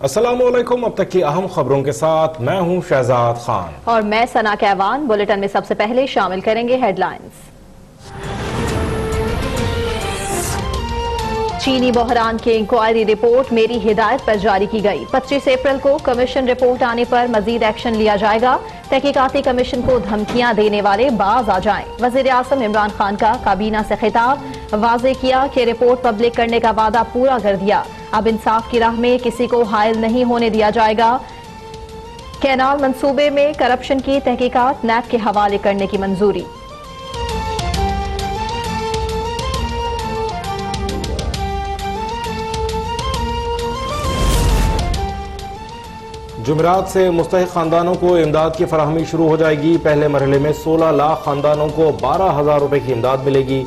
अस्सलामुअलैकुम। अब तक की अहम खबरों के साथ मैं हूं शहजाद खान और मैं सना कहवान। बुलेटिन में सबसे पहले शामिल करेंगे हेडलाइंस। चीनी बहरान की इंक्वायरी रिपोर्ट मेरी हिदायत पर जारी की गई। 25 अप्रैल को कमीशन रिपोर्ट आने पर मजीद एक्शन लिया जाएगा। तहकीकाती कमीशन को धमकियां देने वाले बाज आ जाएं। वजीर आजम इमरान खान का काबीना से खिताब, वाजे किया कि रिपोर्ट पब्लिक करने का वादा पूरा कर दिया। अब इंसाफ की राह में किसी को हायल नहीं होने दिया जाएगा। कैनाल मंसूबे में करप्शन की तहकीकात नैब के हवाले करने की मंजूरी। जुमेरात से मुस्तहिक खानदानों को इमदाद की फराहमी शुरू हो जाएगी। पहले मरहले में 16 लाख खानदानों को 12,000 रुपए की इमदाद मिलेगी।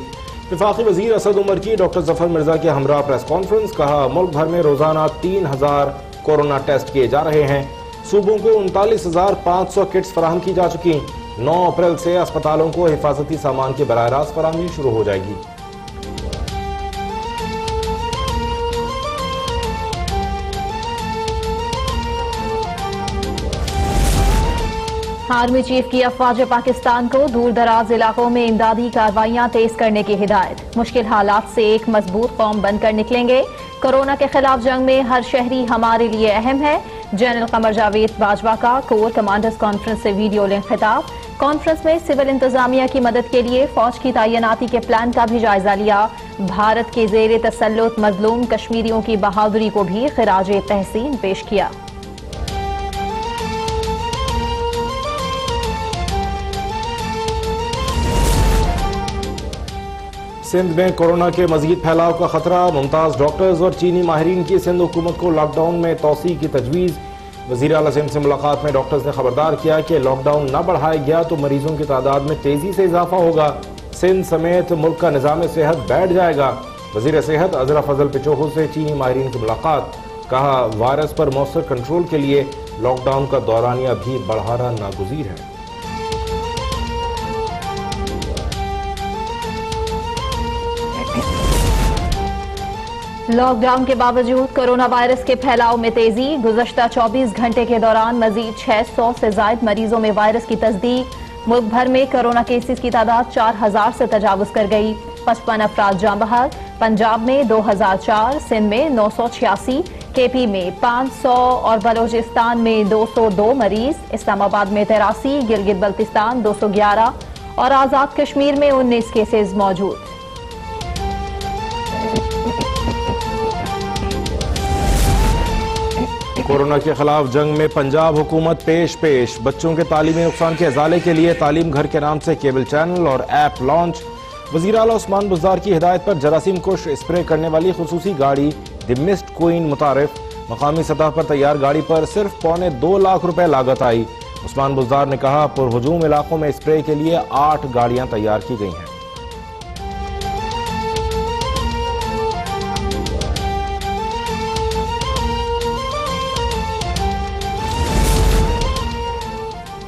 वफाकी वजीर असद उमर की डॉक्टर जफर मिर्जा के हमरा प्रेस कॉन्फ्रेंस। कहा, मुल्क भर में रोजाना 3,000 कोरोना टेस्ट किए जा रहे हैं। सूबों को 39,500 किट्स फराहम की जा चुकी। 9 अप्रैल से अस्पतालों को हिफाजती सामान की बराह रास्त फराहमी शुरू हो जाएगी। आर्मी चीफ की अफवाज पाकिस्तान को दूर दराज इलाकों में इमदादी कार्रवाइयां तेज करने की हिदायत। मुश्किल हालात से एक मजबूत कौम बनकर निकलेंगे। कोरोना के खिलाफ जंग में हर शहरी हमारे लिए अहम है। जनरल कमर जावेद बाजवा का कोर कमांडर्स कॉन्फ्रेंस से वीडियो लिंक खिताब। कॉन्फ्रेंस में सिविल इंतजामिया की मदद के लिए फौज की तैनाती के प्लान का भी जायजा लिया। भारत के जेर तसल्लुत मजलूम कश्मीरियों की बहादुरी को भी खिराज तहसीन पेश किया। सिंध में कोरोना के मजीद फैलाव का खतरा। मुमताज डॉक्टर्स और चीनी माहिरीन की सिंध हुकूमत को लॉकडाउन में तोसी की तजवीज़। वज़ीर आला सिंध से मुलाकात में डॉक्टर्स ने खबरदार किया कि लॉकडाउन न बढ़ाया गया तो मरीजों की तादाद में तेजी से इजाफा होगा। सिंध समेत मुल्क का निज़ाम सेहत बैठ जाएगा। वज़ीर सेहत अजरा फजल पिचोहो से चीनी माहिरीन की मुलाकात। कहा, वायरस पर मौसर कंट्रोल के लिए लॉकडाउन का दौरानिया भी बढ़ाना नागुज़ीर है। लॉकडाउन के बावजूद कोरोना वायरस के फैलाव में तेजी। गुज़श्ता 24 घंटे के दौरान मजीद 600 से ज्यादा मरीजों में वायरस की तस्दीक। मुल्क भर में कोरोना केसेस की तादाद 4,000 से तजावुज कर गई। 55 अफराद जाँ बहक। पंजाब में 2,004, सिंध में 986, केपी में 500 और बलोचिस्तान में 202 मरीज। इस्लामाबाद में 83, गिलगित बल्तिस्तान 211 और आजाद कश्मीर में 19 केसेस मौजूद। कोरोना के खिलाफ जंग में पंजाब हुकूमत पेश। बच्चों के तालीमी नुकसान के अजाले के लिए तालीम घर के नाम से केबल चैनल और ऐप लॉन्च। वज़ीर आला उस्मान बुज़दार की हिदायत पर जरासीम कुश स्प्रे करने वाली खुसूसी गाड़ी द मिस्ट क्वीन मुतारिफ। मकामी सतह पर तैयार गाड़ी पर सिर्फ 2.25 लाख रुपए लागत आई। उस्मान बुज़दार ने कहा, पुरहुजूम इलाकों में स्प्रे के लिए 8 गाड़ियां तैयार की गई हैं।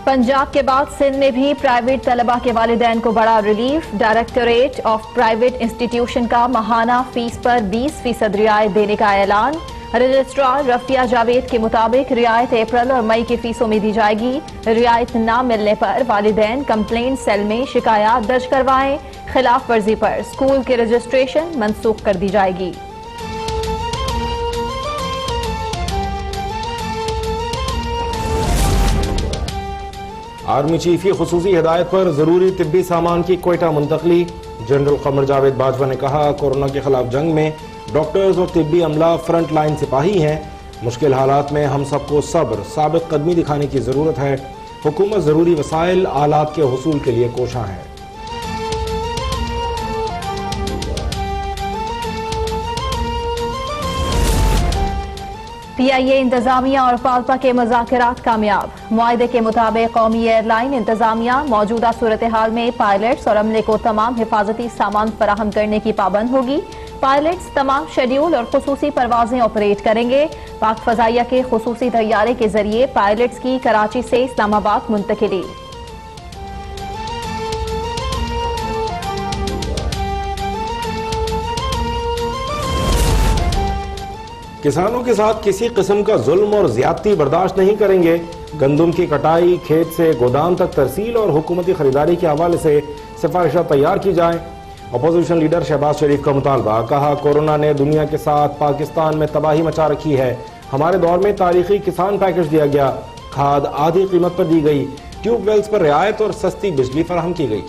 पंजाब के बाद सिंध में भी प्राइवेट तलबा के वालिदैन को बड़ा relief. Directorate of private institution का माहाना फीस पर 20% रियायत देने का ऐलान। रजिस्ट्रार रफिया जावेद के मुताबिक रियायत अप्रैल और मई की फीसों में दी जाएगी। रियायत न मिलने पर वालिदैन कंप्लेंट सेल में शिकायत दर्ज करवाएं। खिलाफ वर्जी पर स्कूल की रजिस्ट्रेशन मनसूख कर दी जाएगी। आर्मी चीफ की खुसूसी हिदायत पर जरूरी तिब्बी सामान की क्वेटा मुंतकली। जनरल कमर जावेद बाजवा ने कहा, कोरोना के खिलाफ जंग में डॉक्टर्स और तिब्बी अमला फ्रंट लाइन सिपाही हैं। मुश्किल हालात में हम सबको सब्र साबित कदमी दिखाने की जरूरत है। हुकूमत जरूरी वसाइल आलात के हुसूल के लिए कोशा है। PIA इंतजामिया और पाल्पा के मुज़ाकरात कामयाब। मुआहदे के मुताबिक कौमी एयरलाइन इंतजामिया मौजूदा सूरत हाल में पायलट्स और अमले को तमाम हिफाजती सामान फराहम करने की पाबंद होगी। पायलट्स तमाम शेड्यूल और खुसूसी परवाजें ऑपरेट करेंगे। पाक फजाइया के खुसूसी तैयारे के जरिए पायलट्स की कराची से इस्लामाबाद मुंतकिली। किसानों के साथ किसी किस्म का जुल्म और ज्यादती बर्दाश्त नहीं करेंगे। गंदम की कटाई, खेत से गोदाम तक तरसील और हुकूमती खरीदारी के हवाले से सिफारिशें तैयार की जाएं। अपोजिशन लीडर शहबाज शरीफ का मुतालबा, कहा कोरोना ने दुनिया के साथ पाकिस्तान में तबाही मचा रखी है। हमारे दौर में तारीखी किसान पैकेज दिया गया, खाद आधी कीमत पर दी गई, ट्यूबवेल्स पर रियायत और सस्ती बिजली फराहम की गई।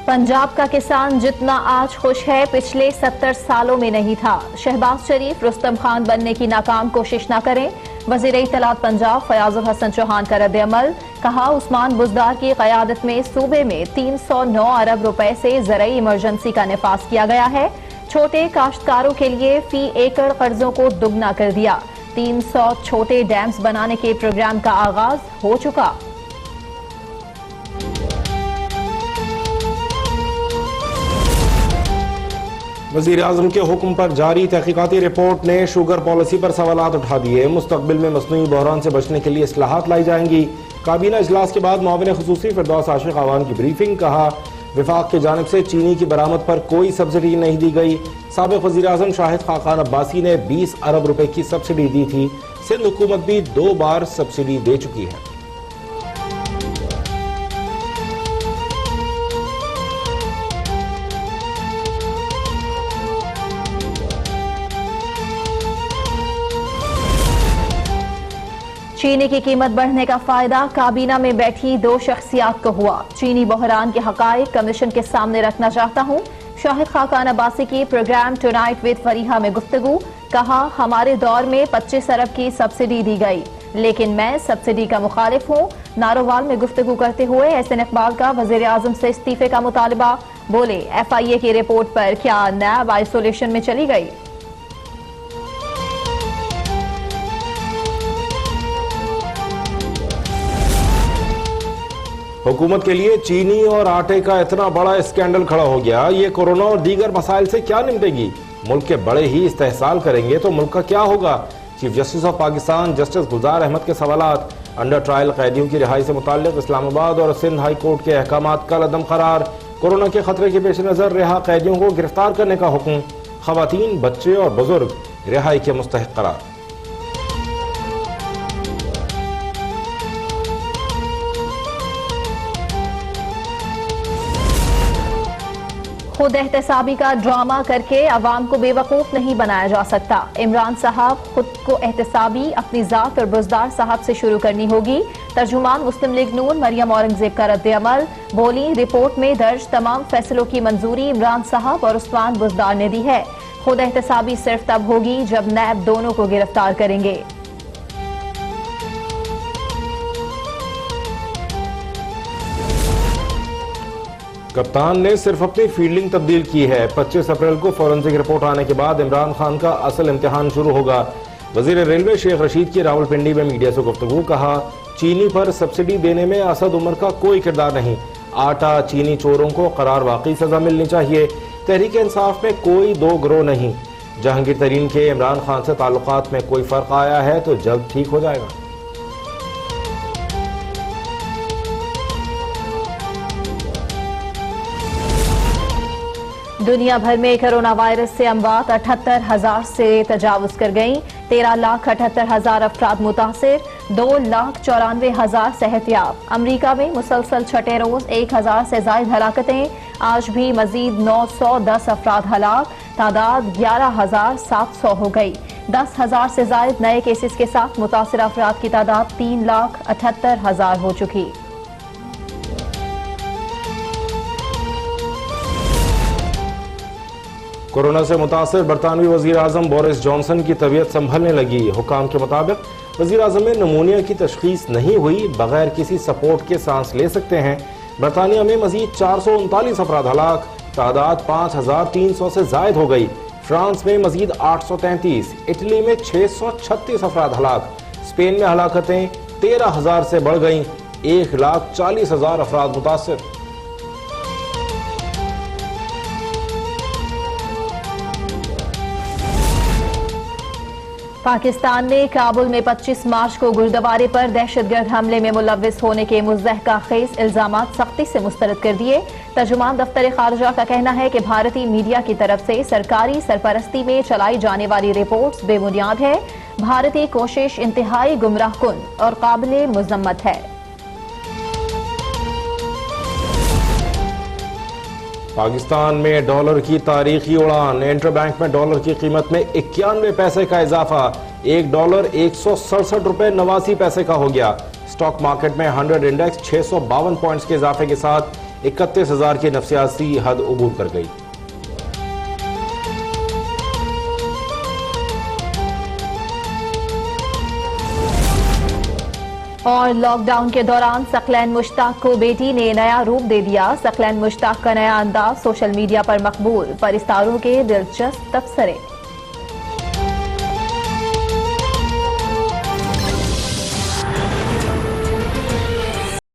पंजाब का किसान जितना आज खुश है पिछले 70 सालों में नहीं था। शहबाज शरीफ रुस्तम खान बनने की नाकाम कोशिश न करें। वजीर इत्तलात पंजाब फयाजुल हसन चौहान का रद्द अमल, कहा उस्मान बुजदार की क़यादत में सूबे में 309 अरब रुपए से ज़रई इमरजेंसी का निफाज किया गया है। छोटे काश्तकारों के लिए फी एकड़ कर्जों को दुगना कर दिया। 300 छोटे डैम्स बनाने के प्रोग्राम का आगाज हो चुका। वज़ीर आज़म के हुक्म पर जारी तहकीकाती रिपोर्ट ने शुगर पॉलिसी पर सवालात उठा दिए। मुस्तकबिल में मसनूई बहरान से बचने के लिए इस्लाहात लाई जाएंगी। काबीना इजलास के बाद मुआविन खुसूसी फिरदौस आशिक आवान की ब्रीफिंग, कहा विफाक की जानिब से चीनी की बरामद पर कोई सब्सिडी नहीं दी गई। साबिक वज़ीर आज़म शाहिद खाकान अब्बासी ने 20 अरब रुपए की सब्सिडी दी थी। सिंध हुकूमत भी 2 बार सब्सिडी दे चुकी है। चीनी की कीमत बढ़ने का फायदा काबीना में बैठी 2 शख्सियात को हुआ। चीनी बहरान के हकायक कमीशन के सामने रखना चाहता हूँ। शाहिद खाकान अब्बासी की प्रोग्राम टुनाइट विद फरीहा में गुफ्तगू, कहा हमारे दौर में 25 अरब की सब्सिडी दी गई, लेकिन मैं सब्सिडी का मुखालिफ हूँ। नारोवाल में गुफ्तगू करते हुए एहसन इकबाल का वजीर आजम से इस्तीफे का मुतालबा, बोले FIA की रिपोर्ट पर क्या नैब आइसोलेशन में चली गई। हुकूमत के लिए चीनी और आटे का इतना बड़ा स्कैंडल खड़ा हो गया, ये कोरोना और दीगर मसाइल से क्या निपटेगी। मुल्क के बड़े ही इस्तेहसाल करेंगे तो मुल्क का क्या होगा। Chief justice of Pakistan justice Gulzar Ahmed के सवालात, अंडर ट्रायल कैदियों की रिहाई से मुताल्लिक इस्लामाबाद और सिंध हाई कोर्ट के अहकामात कल अदम करार। कोरोना के खतरे के पेश नजर रिहा कैदियों को गिरफ्तार करने का हुक्म, खवातीन, बच्चे और बुजुर्ग रिहाई के मुस्तहिक करार। खुद एहतसाबी का ड्रामा करके अवाम को बेवकूफ नहीं बनाया जा सकता। इमरान साहब खुद को एहतसाबी अपनी जात और बुजदार साहब से शुरू करनी होगी। तर्जुमान मुस्लिम लीग नून मरियम औरंगजेब का रद्द अमल, बोली रिपोर्ट में दर्ज तमाम फैसलों की मंजूरी इमरान साहब और उस्मान बुजदार ने दी है। खुद एहतसाबी सिर्फ तब होगी जब नैब दोनों को गिरफ्तार करेंगे। कप्तान ने सिर्फ अपनी फील्डिंग तब्दील की है। 25 अप्रैल को फॉरेंसिक रिपोर्ट आने के बाद इमरान खान का असल इम्तिहान शुरू होगा। वजीर रेलवे शेख रशीद की रावलपिंडी में मीडिया से गुफ्तगू, कहा चीनी पर सब्सिडी देने में असद उमर का कोई किरदार नहीं। आटा चीनी चोरों को करार वाकई सजा मिलनी चाहिए। तहरीक इंसाफ में कोई 2 गिरोह नहीं। जहांगीर तरीन के इमरान खान से ताल्लुकात में कोई फर्क आया है तो जल्द ठीक हो जाएगा। दुनिया भर में कोरोना वायरस से अमवात 78,000 से तजावुज कर गईं। 13,78,000 अफराद मुतासिर, 2,94,000 सेहतियाब। अमरीका में मुसलसल छठे रोज 1,000 से ज्यादा हलाकतें। आज भी मजीद 910 अफराद हलाक, तादाद 11,700 हो गई। 10,000 से ज्यादा नए केसेस के साथ मुतासिर अफराद की तादाद 3,78,000 हो चुकी। कोरोना से मुतासर बरतानवी वजीर आजम बोरिस जॉनसन की तबीयत संभलने लगी। हुकाम के मुताबिक वजीर आजम में नमूनिया की तशखीस नहीं हुई, बगैर किसी सपोर्ट के सांस ले सकते हैं। बरतानिया में मजीद 439 अफराद हलाक, तादाद 5,300 से जायद हो गई। फ्रांस में मजीद 833, इटली में 636 अफराद हलाक। स्पेन में हलाकतें 13,000 से बढ़ गईं, 1,40,000 अफराद मुतासर। पाकिस्तान ने काबुल में 25 मार्च को गुरुद्वारे पर दहशतगर्द हमले में मुलव्विस होने के मुज़्ज़हका खेज इल्जामात सख्ती से मुस्तरद कर दिए। तर्जुमान दफ्तर खारजा का कहना है कि भारतीय मीडिया की तरफ से सरकारी सरपरस्ती में चलाई जाने वाली रिपोर्ट्स बेबुनियाद है। भारतीय कोशिश इंतहाई गुमराहकुन और काबिले मुज़म्मत है। पाकिस्तान में डॉलर की तारीखी उड़ान। इंटरबैंक में डॉलर की कीमत में 91 पैसे का इजाफा। $1 167.89 का हो गया। स्टॉक मार्केट में 100 इंडेक्स 652 पॉइंट्स के इजाफे के साथ 31,000 की नफसियाती हद उबूर कर गई। और लॉकडाउन के दौरान सकलैन मुश्ताक को बेटी ने नया रूप दे दिया। सकलैन मुश्ताक का नया अंदाज सोशल मीडिया पर मकबूल। परिस्तारों के दिलचस्प तबसरे।